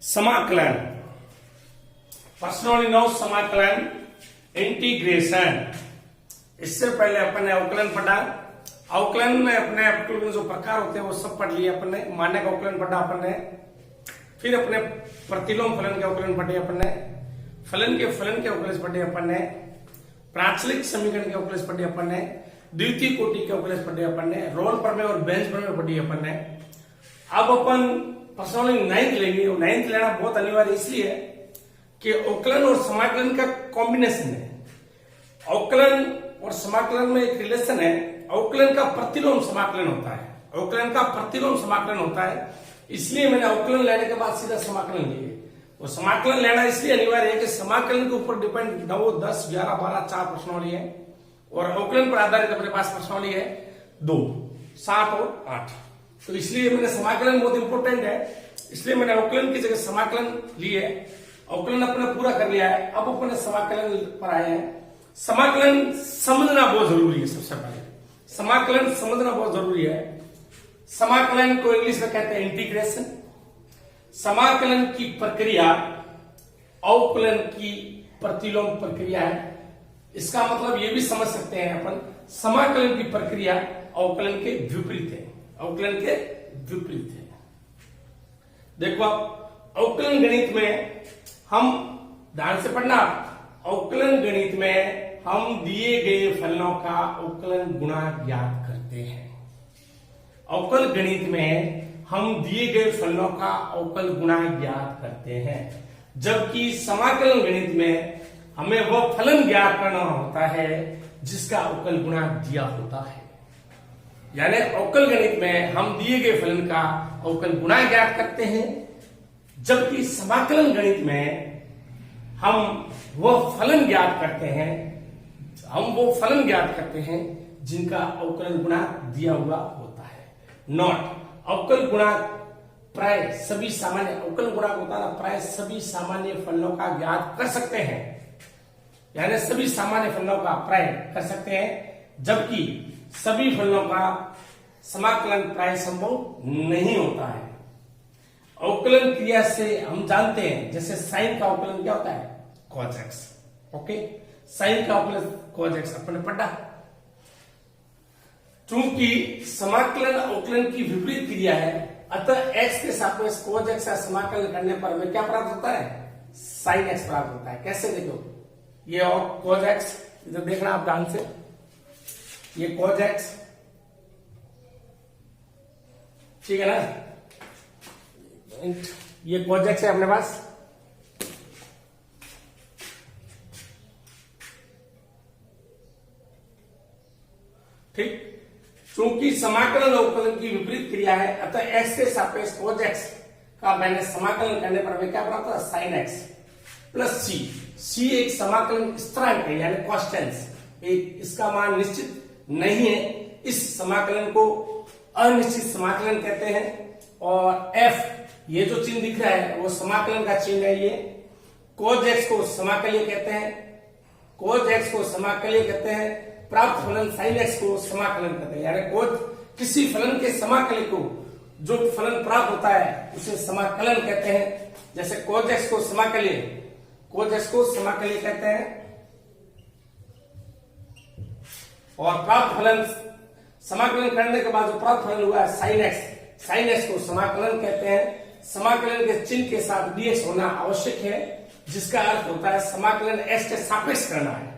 समाकलन, personally know समाकलन, integration. इससे पहले अपन ने अवकलन पढ़ा। अवकलन में अपने अवकलन जो प्रकार होते हैं वो सब पढ़ लिए अपन ने। मानक अवकलन पढ़ा अपन ने, फिर अपने प्रतिलोम फलन के अवकलन पढ़े अपन ने, फलन के अवकलन पढ़े अपन ने, प्राचलिक समीकरण के अवकलन पढ़े अपन ने, द्वितीय कोटि के अवकलन पढ़े अपन ने, रोल प्रमेय और बेंच प्रमेय पढ़ी अपन ने। अब अपन पर्सनली 9th लेंगे। 9th लेना बहुत अनिवार्य इसलिए कि अवकलन और समाकलन का कॉम्बिनेशन है। अवकलन और समाकलन में एक रिलेशन है। अवकलन का प्रतिलोम समाकलन होता है। अवकलन का प्रतिलोम समाकलन होता है, इसलिए मैंने अवकलन लेने के बाद सीधा समाकलन लिए। वो समाकलन लेना इसलिए अनिवार्य है कि समाकलन के ऊपर डिपेंड 9, 10, 11, 12 4 प्रश्नावली है और अवकलन पर आधारित अपने पास प्रश्नावली है 2, 7 और 8। तो इसलिए मैंने समाकलन बहुत इंपॉर्टेंट है, इसलिए मैंने अवकलन की जगह समाकलन लिए। अवकलन अपने पूरा कर लिया है, अब अपने समाकलन पर आए हैं। समाकलन समझना बहुत जरूरी है। सबसे पहले समाकलन समझना बहुत जरूरी है। समाकलन को इंग्लिश में कहते हैं इंटीग्रेशन। समाकलन की प्रक्रिया अवकलन की प्रतिलोम प्रक्रिया है। इसका मतलब ये भी समझ सकते हैं अपन, समाकलन की प्रक्रिया अवकलन के विपरीत है। अवकलन के विपरीत है। देखो आप अवकलन गणित में हम ध्यान से पढ़ना। अवकलन गणित में हम दिए गए फलनों का अवकलन गुणा ज्ञात करते हैं। अवकल गणित में हम दिए गए फलनों का अवकल गुणा ज्ञात करते हैं, जबकि समाकलन गणित में हमें वह फलन ज्ञात करना होता है जिसका अवकल गुणा दिया होता है। यानी अवकल गणित में हम दिए गए फलन का अवकल गुणा ज्ञात करते हैं, जबकि समाकलन गणित में हम वह फलन ज्ञात करते हैं जिनका अवकलन गुणा दिया हुआ होता है। नॉट अवकल गुणा प्राय सभी सामान्य, अवकल गुणा होता है प्राय सभी सामान्य फलनों का ज्ञात कर सकते हैं। यानी सभी सामान्य फलनों का प्राय कर सकते हैं, जबकि सभी फलनों का समाकलन प्राय संभव नहीं होता है। अवकलन क्रिया से हम जानते हैं, जैसे साइन का अवकलन क्या होता है? cos x। ओके, साइन का अवकलन cos x अपने पढ़ा। चूंकि समाकलन अवकलन की विपरीत क्रिया है, अतः x के सापेक्ष cos x का समाकलन करने पर हमें क्या प्राप्त होता है? sin x प्राप्त होता है। कैसे? देखो, ये और cos x इधर देखना आप ध्यान से, ये cos x, ठीक है ना? ये cos x है अपने पास। ठीक, चूंकि समाकलन अवकलन की विपरीत क्रिया है, अतः x के सापेक्ष cos x का मैंने समाकलन करने पर हमें क्या प्राप्त होता है? sin x प्लस c एक समाकलन स्थिरांक है, यानी कॉन्स्टेंस। एक इसका मान निश्चित नहीं है, इस समाकलन को अनिश्चित समाकलन कहते हैं। और f ये जो चिन्ह दिख रहा है वो समाकलन का चिन्ह है। ये cos x को समाकल्य कहते हैं, cos x को समाकल्य कहते हैं। प्राप्त फलन sin x को समाकलन कहते हैं। यानी cos किसी फलन के समाकल्य को, जो फलन प्राप्त होता है उसे समाकलन कहते हैं। जैसे cos x को समाकल्य कहते हैं, और प्राप्त फलन समाकलन करने के बाद जो प्राप्त फलन हुआ है sin x को समाकलन कहते हैं। समाकलन के चिन्ह के साथ dx होना आवश्यक है, जिसका अर्थ होता है समाकलन x के सापेक्ष करना है।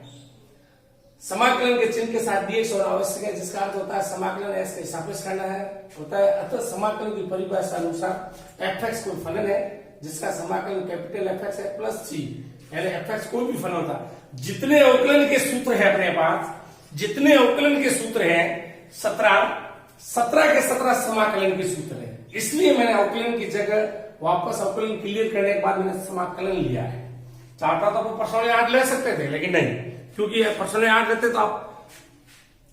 समाकलन के चिन्ह के साथ dx होना आवश्यक है, जिसका अर्थ होता है समाकलन x के सापेक्ष करना है होता है। अतः समाकलन की परिभाषा अनुसार fx कोई फलन है जिसका समाकलन कैपिटल Fx है प्लस c, यानी fx कोई भी फलन होता है। जितने अवकलन के सूत्र है अपने पास, जितने अवकलन के सूत्र हैं 17 के 17 समाकलन के सूत्र है। इसलिए मैंने अवकलन की जगह वापस अवकलन क्लियर करने के बाद मैंने समाकलन लिया है। चाहता तो पर्सनली 8 ले सकते थे, लेकिन नहीं, क्योंकि पर्सनली 8 लेते तो आप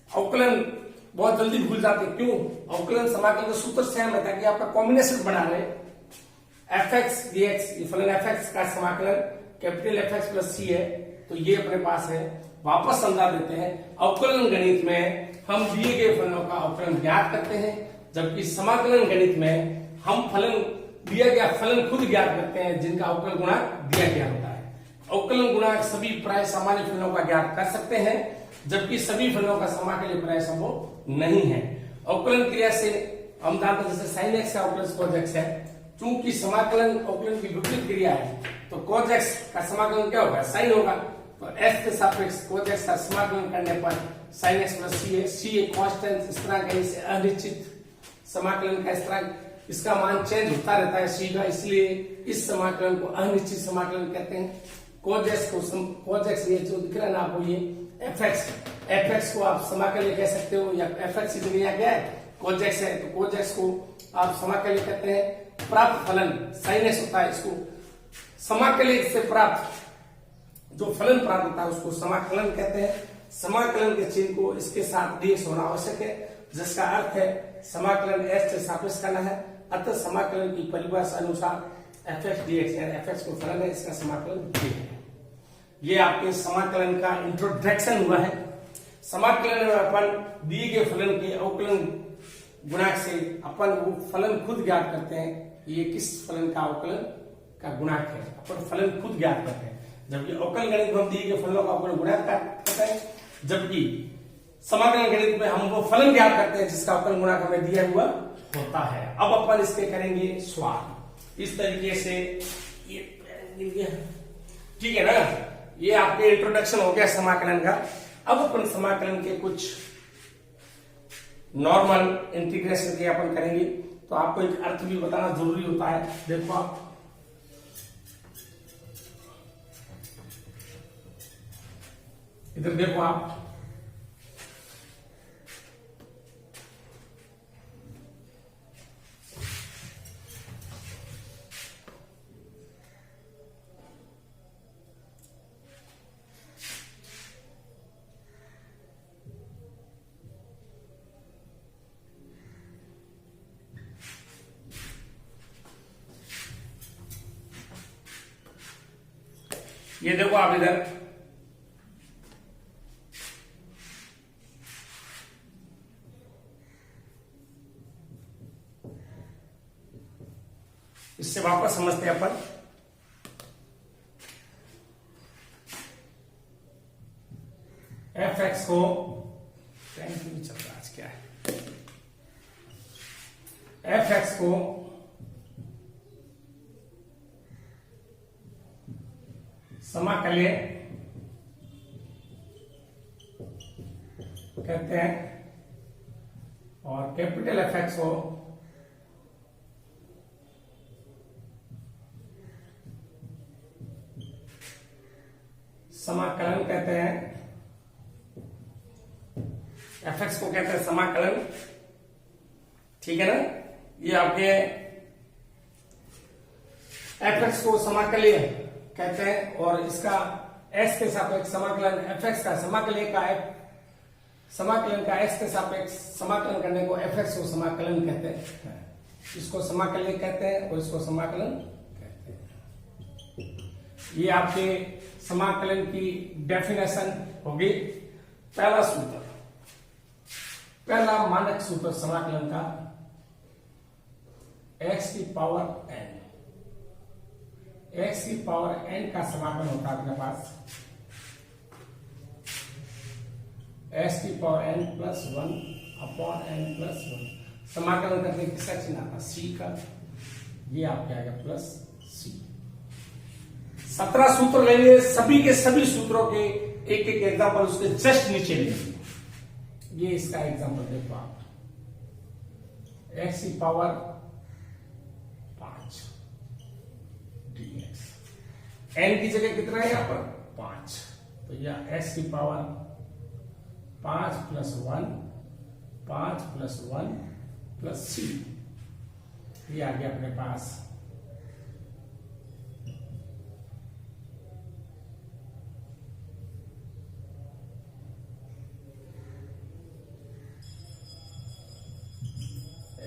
अवकलन बहुत जल्दी भूल जाते। क्यों? अवकलन समाकलन का सूत्र सेम है, ताकि आपका कॉम्बिनेशन बना रहे। fx dx, ये फलन fx का समाकलन कैपिटल Fx प्लस c है, तो ये अपने पास है। वापस समझा देते हैं, अवकलन गणित में हम दिए गए फलनों का अवकलन ज्ञात करते हैं, जबकि समाकलन गणित में हम फलन दिया गया फलन खुद ज्ञात करते हैं जिनका अवकलन गुणांक दिया गया होता है। अवकलन गुणांक सभी प्राय सामान्य फलनों का ज्ञात कर सकते हैं, जबकि सभी फलनों का समाकलन प्राय संभव नहीं है। अवकलन क्रिया से हम जानते हैं जैसे sin x का अवकलन cos x है, चूंकि समाकलन अवकलन की विपरीत क्रिया है तो cos x का समाकलन क्या होगा, sin होगा। तो x के सापेक्ष cos x का समाकलन करने पर sin x प्लस c है, c एक कांस्टेंट स्थिरांक है, इसे अनिश्चित समाकलन का स्थिरांक, इसका मान चेंज होता रहता है c का, इसलिए इस समाकलन को अनिश्चित समाकलन कहते हैं। cos x ये जो दिख रहा है ना आपको, ये fx को आप समाकलन कह सकते हो, या fx की जगह क्या है cos x है, तो cos x को आप समाकलन कहते हैं। प्राप्त फलन sin x होता है, इसको समाकलन से प्राप्त जो फलन प्राप्त होता है उसको समाकलन कहते हैं। समाकलन के चिन्ह को इसके साथ dx होना आवश्यक है, जिसका अर्थ है समाकलन s से सापेक्ष करना है। अतः समाकलन की परिभाषा अनुसार fx dx यानी fx को फलन है, इसका समाकलन d है। ये आपके समाकलन का इंट्रोडक्शन हुआ है। समाकलन में अपन दिए गए फलन के अवकलन गुणांक से अपन वो फलन खुद ज्ञात करते हैं, ये किस फलन का अवकलन का गुणांक है, अपन फलन खुद ज्ञात करते हैं। जबकि अवकलन गणित में हम दिए गए फलनों का अवकलन गुणांक करते हैं, जबकि समाकलन गणित में हम वो फलन ज्ञात करते हैं जिसका अवकलन गुणांक हमें दिया हुआ होता है। अब अपन इस पे करेंगे सवाल इस तरीके से, ये ठीक है ना, ये आपके इंट्रोडक्शन हो गया समाकलन का। अब अपन समाकलन के कुछ नॉर्मल इंटीग्रेशन के अपन करेंगे, तो आपको एक अर्थ भी बताना जरूरी होता है। देखो आप इधर देखो आप, ये देखो आप इधर इससे वापस समझते हैं अपन। fx को चल रहा आज क्या है, fx को समाकल्य कहते हैं और कैपिटल fx को समाकलन कहते हैं। fx को कहते हैं समाकलन, ठीक है ना। ये आपके fx को समाकल्य कहते हैं और इसका s के सापेक्ष समाकलन fx का समाकल्य का समाकलन का s के सापेक्ष समाकलन करने को fx को समाकलन कहते हैं। इसको समाकल्य कहते हैं और इसको समाकलन कहते हैं। ये आपके समाकलन की डेफिनेशन होगी। पहला सूत्र, पहला मानक सूत्र समाकलन का x की पावर n, x की पावर n का समाकलन होता है अपने पास x की power n plus 1 upon n plus 1। समाकलन करने किसका चिन्ह आता है, c का, ये आपके आएगा प्लस c। 17 सूत्र लेंगे, सभी के सभी सूत्रों के एक एक एग्जाम्पल उसके जस्ट नीचे लेंगे। ये इसका एग्जाम्पल देखो आप, x की पावर 5 dx, n की जगह कितना है यहाँ पर 5, तो यह x की power 5 plus 1, 5 plus 1 plus c, ये आ गया अपने पास।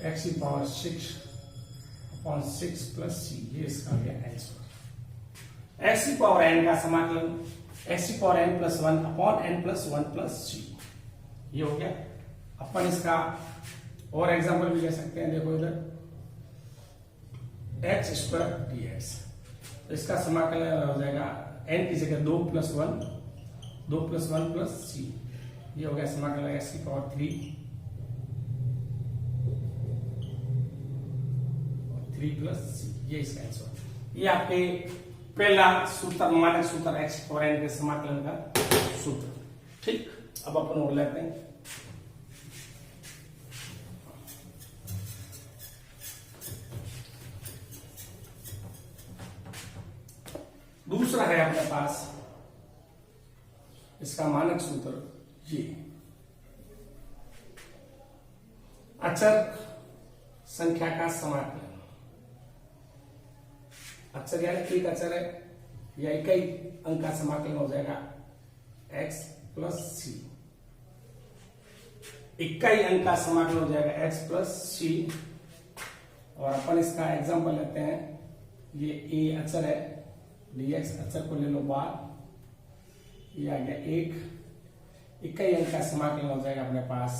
x की पावर 6 अपॉन 6 प्लस c, ये इसका गया आंसर। x की पावर n का समाकलन x की power n plus 1 upon n plus 1 plus c, ये हो गया। अपन इसका और एग्जांपल भी ले सकते हैं। देखो इधर एक्स स्क्वायर डी एक्स। तो इसका समाकलन हो जाएगा n की जगह 2 + 1 + c, ये हो गया समाकलन x की पावर 3 और 3 + c, ये इसका आंसर। ये आपके पहला सूत्र, मानक सूत्र x पावर n के समाकलन का सूत्र। ठीक, अब अपन और लेते हैं दूसरा है अपने पास इसका मानक सूत्र, ये अचर संख्या का समाकलन। अचर यानी एक अचर है या इकाई अंक का समाकलन हो जाएगा x + c। इकाई अंक का समाकलन हो जाएगा x + c। और अपन इसका एग्जांपल लेते हैं, ये a अचर है, dx अचर को ले लो बाहर, ये आ गया 1। इकाई अंक का समाकलन हो जाएगा अपने पास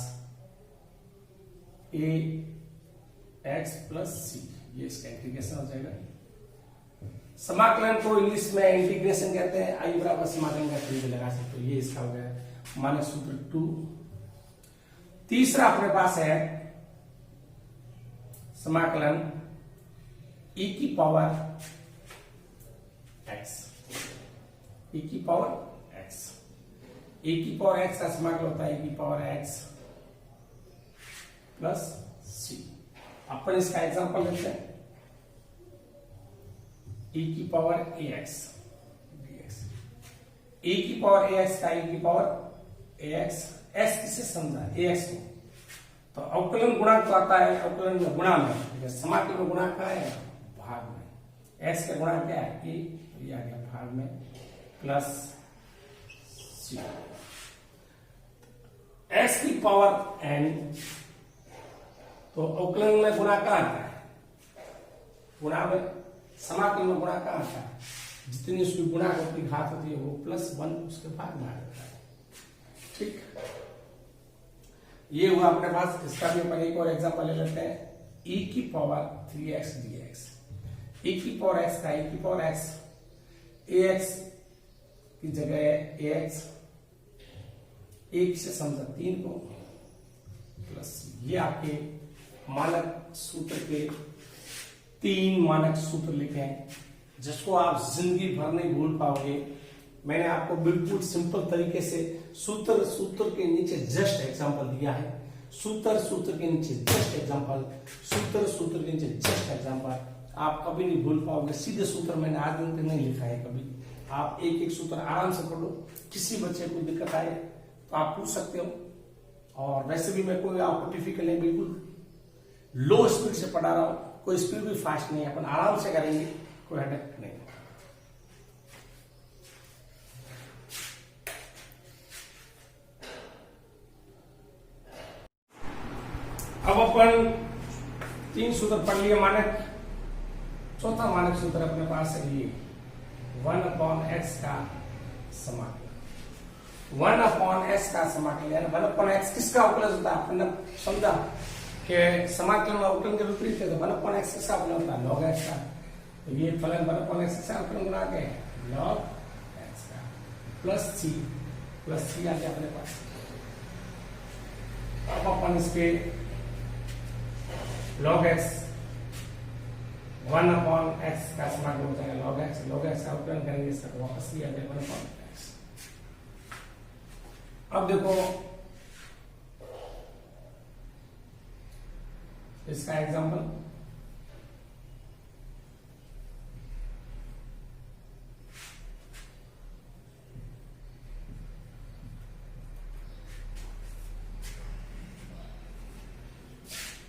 a x + c, ये इसका इंटीग्रेशन हो जाएगा। समाकलन को इंग्लिश में इंटीग्रेशन कहते हैं, आई बराबर समाकलन का भी लगा सकते हो। ये इसका हो गया मानक सूत्र 2। तीसरा अपने पास है समाकलन e की पावर x। e की पावर x, e की पावर x का समाकलन होता है e की पावर x + c। अपन इसका एग्जांपल लेते हैं, e की पावर ax dx। e की पावर ax का e की पावर ax, s किसे समझा, ax को। तो अवकलन गुणांक तो आता है अवकलन में गुणा में, समाकलन में गुणांक का है भाग में। x का गुणांक क्या है a, ये आ गया भाग में + c। x की पावर n, तो अवकलन में गुणा कहां आता है, गुणा में। समाकलन में गुणा कहां आता है, जितनी उसकी गुणा होती घात होती है वो +1 उसके भाग में आ जाता है। ठीक, ये हुआ अपने पास। इसका भी अपन एक और एग्जांपल ले लेते हैं, e की पावर 3x dx। e की पावर x का e की पावर x, ax की जगह ax, एक से समझा 3 को प्लस, ये आपके मानक सूत्र के 3 मानक सूत्र लिखे हैं, जिसको आप जिंदगी भर नहीं भूल पाओगे। मैंने आपको बिल्कुल सिंपल तरीके से सूत्र के नीचे जस्ट एग्जांपल दिया है, सूत्र के नीचे जस्ट एग्जांपल, सूत्र के नीचे जस्ट एग्जांपल। आप कभी नहीं भूल पाओगे। सीधे सूत्र मैंने आज दिन तक नहीं लिखा है कभी। आप एक एक सूत्र आराम से पढ़ो, किसी बच्चे को दिक्कत आए तो आप पूछ सकते हो। और वैसे भी मैं कोई आपको डिफिकल्ट नहीं, बिल्कुल लो स्पीड से पढ़ा रहा हूं, कोई स्पीड भी फास्ट नहीं है, अपन आराम से करेंगे, कोई हेडेक नहीं। अब अपन 3 सूत्र पढ़ लिए मानक। चौथा मानक सूत्र अपने पास है ये 1/x का समाकलन। 1/x का समाकलन यानी 1/x किसका अवकलन होता है, आपने समझा कि समाकलन और अवकलन के विपरीत है। तो 1/x किसका अवकलन होता है, log x का। तो ये फलन 1/x किसका अवकलन गुणा के log x का प्लस c आ गया अपने पास। अब अपन इसके log x 1/x का समाकलन हो जाएगा log x का अवकलन करेंगे, इसका वापस लिया जाएगा 1/x। अब देखो इसका एग्जांपल,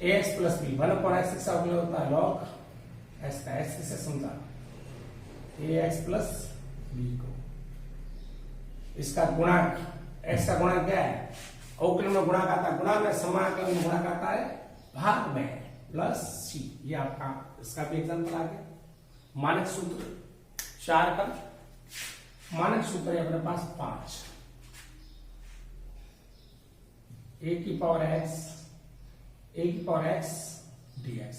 ax + b 1/x किसका अवकलन होता है log x का। x किसे समझा, ax + b को। इसका गुणांक, x का गुणांक क्या है, अवकलन में गुणांक आता है गुणा में, समाकलन में गुणांक आता है भाग में +c। ये आपका इसका भी एग्जांपल आ गया। मानक सूत्र 4 का मानक सूत्र है अपने पास 5। a की पावर x dx।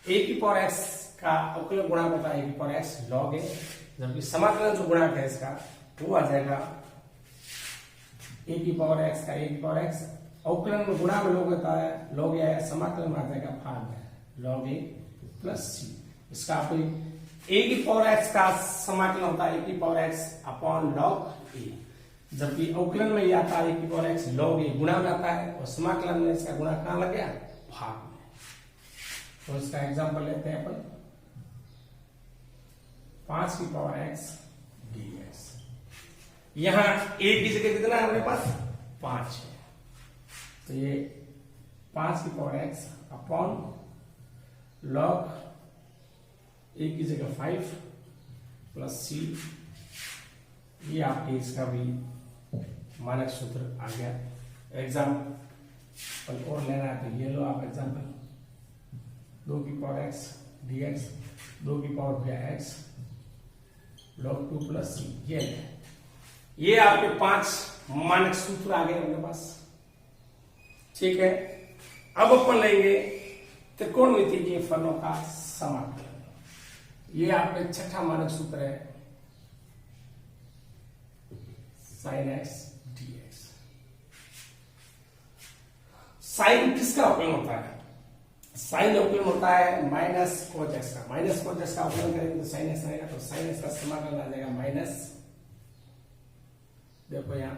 a की पावर x का अवकलन गुणांक होता है e power x log a, जबकि समाकलन जो गुणांक है इसका वो आ जाएगा a की पावर x का a की पावर x। अवकलन में गुणा में log होता है log a, समाकलन में आ जाएगा भाग में log a प्लस c। इसका आप a की पावर x का समाकलन होता है a की power x upon log a, जबकि अवकलन में ये आता है a की पावर x log a, गुणा में आता है, और समाकलन में इसका गुणा कहां लग गया, भाग में। तो इसका एग्जांपल लेते हैं अपन 5 की पावर x dx। यहां a की जगह कितना है हमारे पास 5 है, तो ये 5 की power x upon log a की जगह 5 प्लस c। ये आपके इसका भी मानक सूत्र आ गया। एग्जाम्पल और लेना है तो ये लो आप एग्जाम्पल 2 की पावर x dx, 2 की पावर भैया x log 2 प्लस c। ये आपके 5 मानक सूत्र आ गए अपने पास। ठीक है, अब अपन लेंगे त्रिकोणमिति के फलों का समाकलन। ये आपके छठा मानक सूत्र है sin x dx। साइन किसका अवकलन होता है, साइन अवकलन होता है माइनस कोज एक्स का। माइनस कोज एक्स का अवकलन करेंगे तो साइन एक्स आएगा, तो साइन एक्स का समाकलन आ जाएगा माइनस, देखो यहां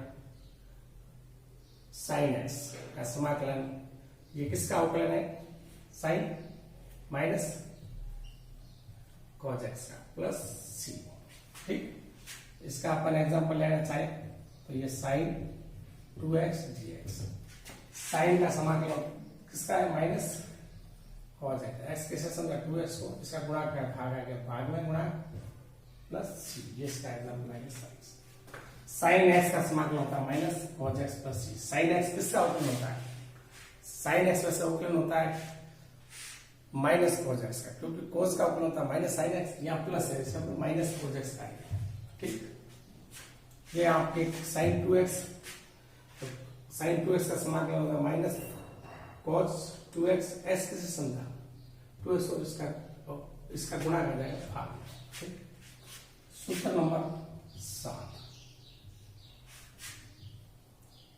साइन एक्स का समाकलन, ये किसका अवकलन है, साइन माइनस कोज एक्स का प्लस सी। ठीक, इसका अपन एग्जांपल लेना चाहे तो ये साइन 2x dx। साइन का समाकलन किसका है, माइनस कॉस एक्स, कैसे समझा 2x को, इसका गुणा क्या भाग आ गया, भाग में गुणा प्लस सी। ये इसका एग्जांपल है साइन एक्स का समाकलन होता है माइनस कॉस एक्स प्लस सी। साइन एक्स किसका अवकलन होता है, साइन एक्स वैसे अवकलन होता है माइनस कोस एक्स का, क्योंकि कोस का अवकलन होता है माइनस साइन एक्स, यहाँ प्लस है इसका माइनस कोस एक्स का है। ठीक, ये आपके साइन 2x, तो साइन 2x का समाकलन होगा माइनस cos 2x, s कैसे समझा 2x, और इसका गुणा कर जाएगा भाग। ठीक, सूत्र number 7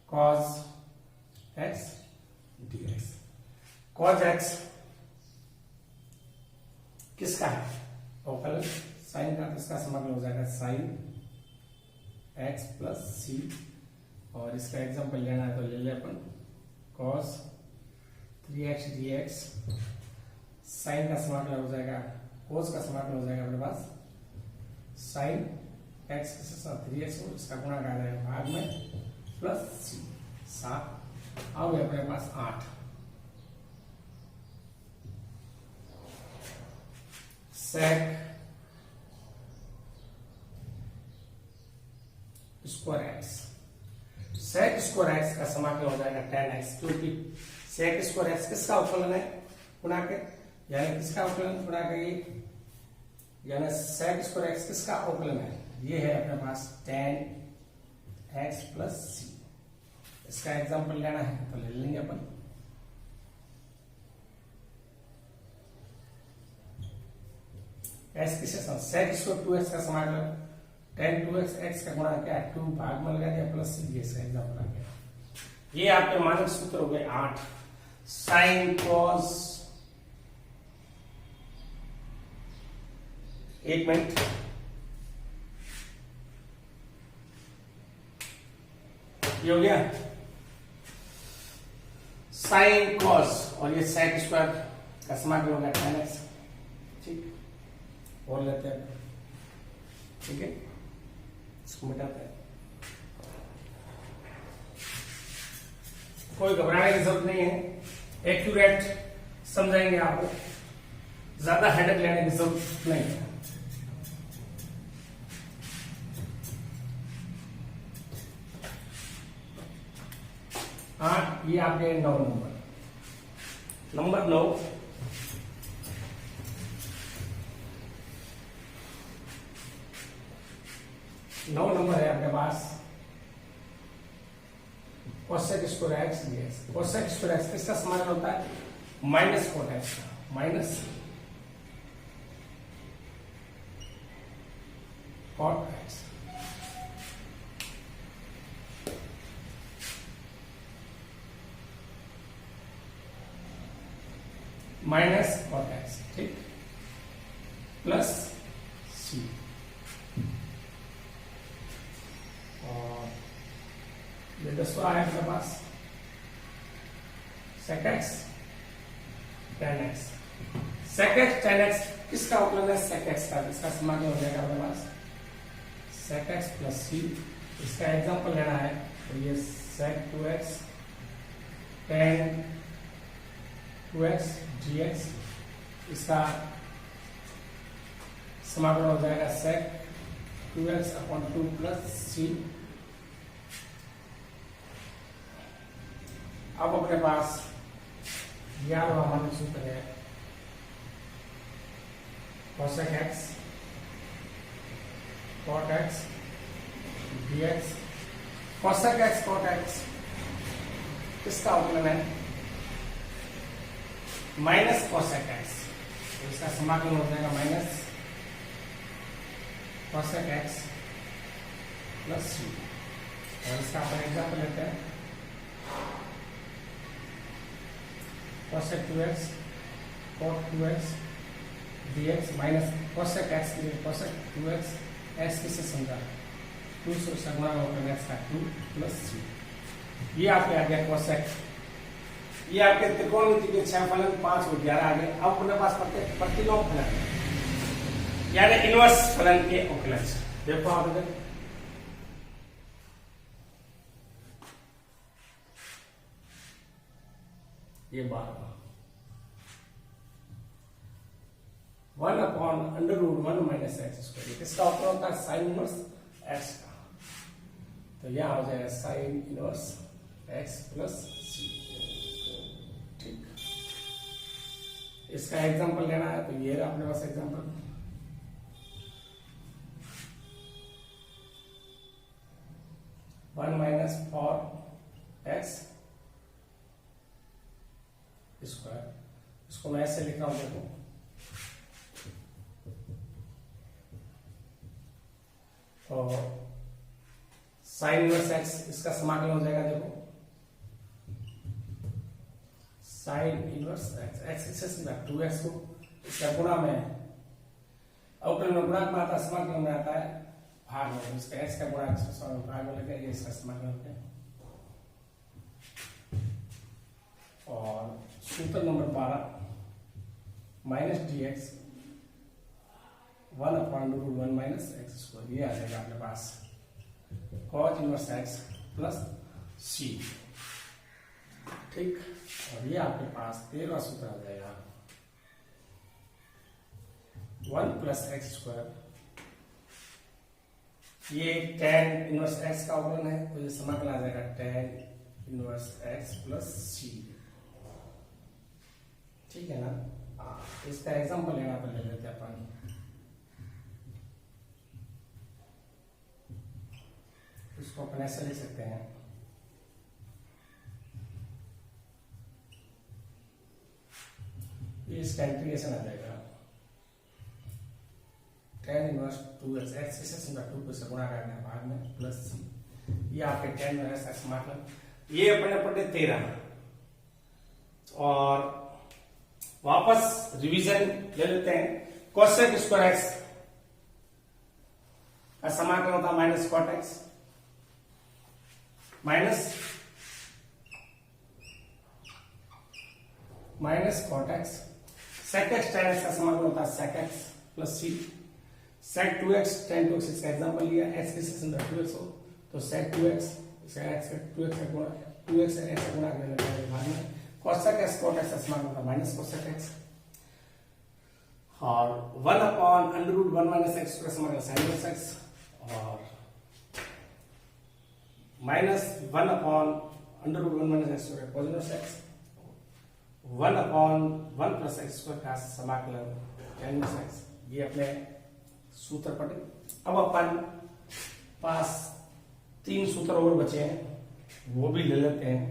cos x dx। cos x किसका है अवकलन, साइन का, तो इसका समाकलन हो जाएगा साइन x प्लस सी। और इसका एग्जांपल लेना है तो ले ले अपन cos 3x dx। साइन का समाकलन हो जाएगा, cos का समाकलन हो जाएगा अपने पास साइन x के साथ 3x, और इसका गुणा कर जाएगा भाग में प्लस सी 7। अब है अपने पास 8 sec square x. Sec square x का समाकलन हो जाएगा tan x, क्योंकि सेक स्क्वायर एक्स किसका अवकलन है, गुणा के, यानी किसका अवकलन गुणा के, यानी सेक स्क्वायर एक्स किसका अवकलन है, ये है अपने पास tan x प्लस सी। इसका एग्जांपल लेना है तो ले लेंगे अपन। x किसे सेक स्क्वायर 2x का समाकलन tan 2x x का गुणा क्या है 2 भाग में लगा दिया प्लस सी, ये इसका एग्जांपल आ गया। ये आपके मानक सूत्र हो गए 8। साइन कॉस, एक मिनट, ये हो गया साइन कॉस, और ये सेक स्क्वायर का समाकलन हो गया tan x। ठीक, और लेते हैं, ठीक है, इसको मिटाते हैं। कोई घबराने की जरूरत नहीं है, एक्यूरेट समझाएंगे आपको, ज्यादा हेडेक लेने की जरूरत नहीं है। हाँ, ये आपके 9 नंबर 9 नंबर है आपके पास cosec square x d x. Cosec square x किसका समाकलन होता है, माइनस कोट एक्स का, minus cot x minus cot x, ठीक, प्लस c और ये 10 आया अपने पास sec x tan x। sec x tan x किसका अवकलन है? sec x का, इसका समाकलन हो जाएगा अपने पास sec x प्लस c। इसका एग्जांपल लेना है तो ये sec 2x tan 2x dx, इसका समाकलन हो जाएगा sec 2x upon 2 plus c। अब अपने पास यार हमारे सूत्र है cosec x cot x dx। cosec x cot x किसका अवकलन है? माइनस cosec x, तो इसका समाकलन हो जाएगा minus cosec x plus c। और इसका अपन एग्जाम्पल लेते हैं cosec 2x cot 2x dx minus cosec x के लिए cosec 2x x किससे समझा 2 से गुणा होकर x का 2 प्लस c। ये आपके आ गया cosec। ये आपके त्रिकोणमिति के 6 फलन 5 और 11 आ गए। अब अपने पास प्रतिलोम फलन यानी इनवर्स फलन के अवकलन। देखो आप इधर ये बात 1 upon under root 1 minus x square, किसका अवकलन होता है? साइन इनवर्स एक्स का। तो यह हो जाएगा sine inverse x plus c, ठीक। इसका एग्जांपल लेना है तो ये अपने पास एग्जांपल 1 माइनस 4x स्क्वायर, इसको मैं ऐसे लिख रहा हूं, देखो तो साइन इनवर्स एक्स, इसका समाकलन हो जाएगा, देखो साइन इनवर्स एक्स, एक्स किससे समझा 2x को, इसका गुणा में अवकलन में गुणा में आता है, समाकलन में आता है भाग में, इसका एक्स का गुणा एक्स भाग में लगे, ये इसका समाकलन होता है। और सूत्र number 12 minus d x 1 upon root 1 minus x square, ये आ जाएगा अपने पास cos inverse x plus c, ठीक। और ये आपके पास 13वां सूत्र आ जाएगा 1 प्लस एक्स स्क्वायर, ये tan इनवर्स एक्स का अवकलन है तो ये समाकलन आ जाएगा tan inverse x plus c, ठीक है ना। इसका एग्जांपल लेना पर ले लेते हैं अपन, इसको अपन ऐसे लिख सकते हैं ये इसका इंटीग्रेशन आ जाएगा tan इनवर्स 2x, एक्स से समझा 2 को से गुणा करना है भाग में प्लस सी, ये आपके tan इनवर्स एक्स समाकलन, ये अपने पढ़े 13। और वापस रिवीजन ले लेते हैं, cosec स्क्वायर एक्स का समाकलन होता है minus cot x minus cot x, sec x tan x का समाकलन होता है sec x प्लस सी, sec 2x tan 2x, इसका एग्जांपल लिया, x की सेक्शन 2x हो तो sec 2x, इसका x का 2x का गुणा 2x से x का गुणा करने लगा भाग में cosec x cot x का समाकलन होता है माइनस cosec x, और 1 upon under root 1 minus x का समाकलन sin इनवर्स x, और minus 1 upon under root 1 minus x का cos inverse x, 1 upon 1 plus x square का समाकलन tan इनवर्स x, ये अपने सूत्र पढ़े। अब अपन पास 3 सूत्र और बचे हैं, वो भी ले लेते हैं,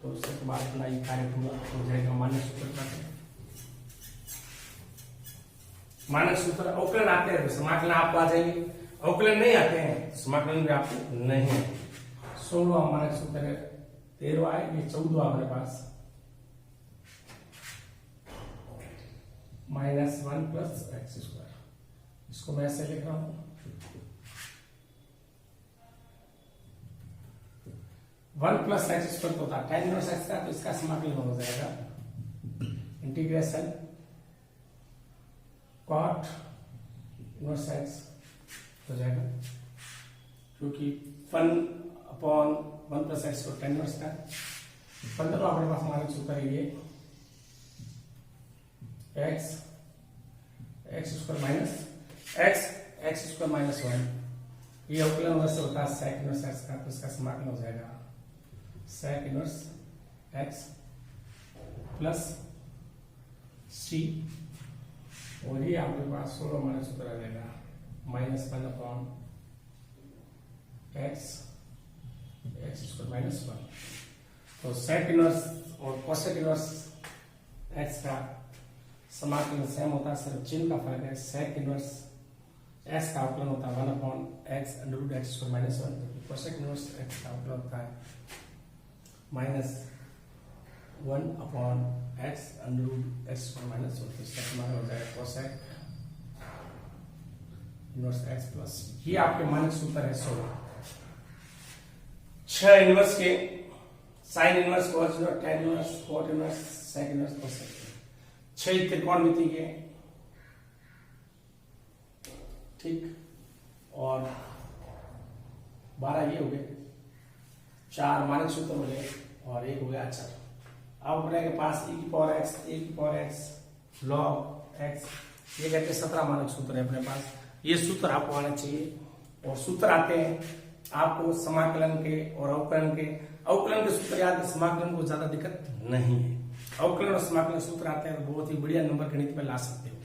तो उसके बाद अपना ये कार्य पूरा हो जाएगा। मानक सूत्र पढ़ते हैं, मानक सूत्र अवकलन आते हैं तो समाकलन आपको आ जाएंगे, अवकलन नहीं आते हैं, समाकलन भी आपको नहीं है। 16 हमारा सूत्र है, 13 है, ये 14 हमारे पास -1 + x²। इसको मैं ऐसे लिख रहा हूं, वन प्लस एक्स स्क्वायर होता है tan इनवर्स x का, तो इसका समाकलन हो जाएगा इंटीग्रेशन cot इनवर्स x हो जाएगा, क्योंकि 1/1 + x tan इनवर्स का 15 हमारे पास हमारा सूत्र है ये x² - 1, ये अवकलन इनवर्स होता है sec इनवर्स x का, तो इसका समाकलन हो जाएगा sec inverse x plus c, और ये आपके पास 16 हमारा सूत्र आ जाएगा -1/x² - 1। तो sec इनवर्स और cosec इनवर्स x का समाकलन सेम होता है, सिर्फ चिन्ह का फर्क है। sec इनवर्स x का अवकलन होता है 1/x √x² - 1, cosec inverse x का अवकलन होता है -1/x √x² - 1, तो इसका समाकलन हो जाएगा cosec इनवर्स x प्लस, ये आपके मानक सूत्र है 16। 6 इनवर्स के sin inverse cos inverse tan inverse cot inverse sec inverse cosec, 6 त्रिकोणमिति के, ठीक, और 12 ये हो गए, 4 मानक सूत्र हो गए और 1 हो गया अचर। अब अपने के पास e⁴x log x, ये कहते हैं 17 मानक सूत्र है अपने पास। ये सूत्र आपको आना चाहिए, और सूत्र आते हैं आपको समाकलन के और अवकलन के। अवकलन के सूत्र याद, समाकलन को ज्यादा दिक्कत नहीं है। अवकलन और समाकलन सूत्र आते हैं तो बहुत ही बढ़िया नंबर गणित में ला सकते हो।